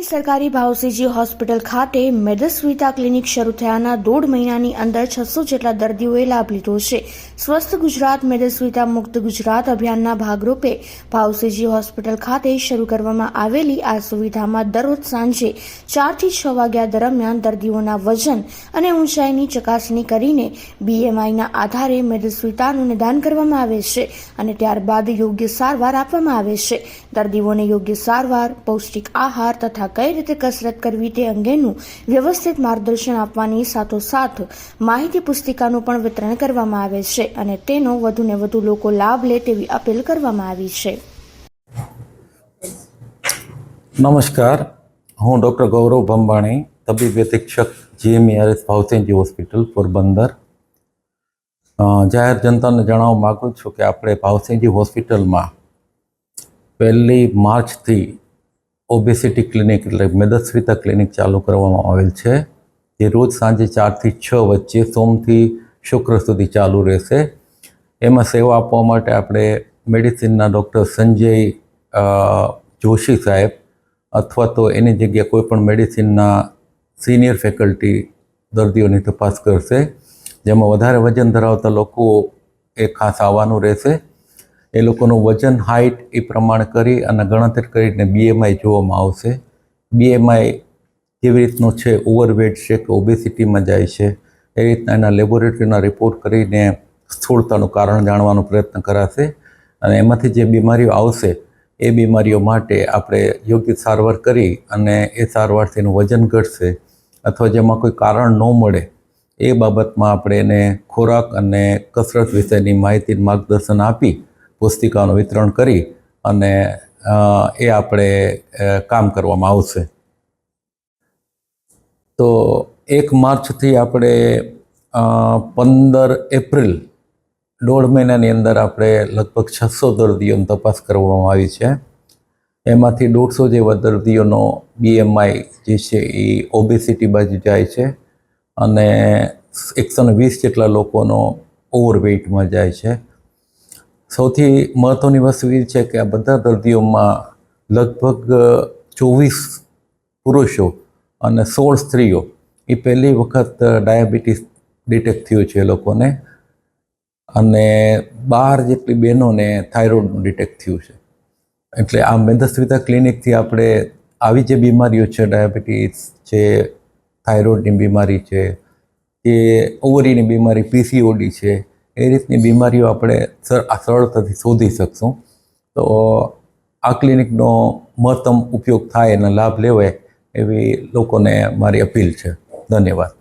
શહેરની સરકારી ભાવસીજી હોસ્પિટલ ખાતે મેદસ્વીતા ક્લિનિક શરૂ થયાના 1.5 મહિનાની અંદર 600 જેટલા દર્દીઓએ લાભ લીધો છે। સ્વસ્થ ગુજરાત મેદસ્વીતા મુક્ત ગુજરાત અભિયાનના ભાગરૂપે ભાવસીજી હોસ્પિટલ ખાતે શરૂ કરવામાં આવેલી આ સુવિધામાં દરરોજ સાંજે 4 થી 6 વાગ્યા દરમિયાન દર્દીઓના વજન અને ઊંચાઈની ચકાસણી કરીને BMIના આધારે મેદસ્વીતાનું નિદાન કરવામાં આવે છે અને ત્યારબાદ યોગ્ય સારવાર આપવામાં આવે છે। દર્દીઓને યોગ્ય સારવાર, પૌષ્ટિક આહાર તથા કઈ રીતે કસરત કરવી તે અંગેનું વ્યવસ્થિત માર્ગદર્શન આપવાની સાથોસાથ માહિતી પુસ્તિકાનું પણ વિતરણ કરવામાં આવે છે અને તેનો વધુને વધુ લોકો લાભ લે તેવી અપીલ કરવામાં આવી છે। નમસ્કાર, હું ડૉક્ટર ગૌરવ ભંભાણી, તબીબ અધિક્ષક GMERS ભાવસીજી હોસ્પિટલ પોરબંદર। જાહેર જનતાને જણાવવા માગું છું કે આપણે ભાવસીજી હોસ્પિટલમાં 1 માર્ચથી ઓબેસિટી ક્લિનિક એટલે મેદસ્વીતા ક્લિનિક ચાલુ કરવામાં આવેલ છે, જે રોજ સાંજે 4 થી 6 વચ્ચે સોમથી શુક્ર સુધી ચાલુ રહેશે। એમાં સેવા આપવા માટે આપણે મેડિસિનના ડૉક્ટર સંજય જોશી સાહેબ અથવા તો એની જગ્યાએ કોઈ પણ મેડિસિનના સિનિયર ફેકલ્ટી દર્દીઓની તપાસ કરશે। જેમાં વધારે વજન ધરાવતા લોકો એ ખાસ આવવાનું રહેશે। એ લોકોનું વજન, હાઇટ એ પ્રમાણે કરી અને ગણતરી કરીને BMI જોવામાં આવશે। BMI કેવી રીતનું છે, ઓવરવેટ છે કે ઓબેસિટીમાં જાય છે, એ રીતના એના લેબોરેટરીના રિપોર્ટ કરીને સ્થૂળતાનું કારણ જાણવાનો પ્રયત્ન કરાશે અને એમાંથી જે બીમારીઓ આવશે એ બીમારીઓ માટે આપણે યોગ્ય સારવાર કરી અને એ સારવારથી એનું વજન ઘટશે અથવા જેમાં કોઈ કારણ ન મળે એ બાબતમાં આપણે એને ખોરાક અને કસરત વિશેની માહિતી માર્ગદર્શન આપી પુસ્તિકાનું વિતરણ કરી અને એ આપણે કામ કરવામાં આવશે। તો 1 માર્ચથી આપણે 15 એપ્રિલ 1.5 મહિનાની અંદર આપણે લગભગ 600 દર્દીઓની તપાસ કરવામાં આવી છે। એમાંથી 150 જેવા દર્દીઓનો BMI જે છે એ ઓબેસિટી બાજુ જાય છે અને 120 જેટલા લોકોનો ઓવરવેઇટમાં જાય છે। સૌથી મહત્ત્વની વસ્તુ એ છે કે આ બધા દર્દીઓમાં લગભગ 24 પુરુષો અને 16 સ્ત્રીઓ એ પહેલી વખત ડાયાબિટીસ ડિટેક્ટ થયું છે એ લોકોને, અને 12 જેટલી બહેનોને થાઇરોઇડનું ડિટેક્ટ થયું છે। એટલે આ મેદસ્વીતા ક્લિનિકથી આપણે આવી જે બીમારીઓ છે, ડાયાબિટીસ છે, થાઇરોઇડની બીમારી છે, કે ઓવરીની બીમારી PCOD છે, એ રીતની બીમારીઓ આપણે સરળતાથી શોધી શકશું। તો આ ક્લિનિકનો મહત્તમ ઉપયોગ થાય અને લાભ લેવાય એવી લોકોને મારી અપીલ છે। ધન્યવાદ।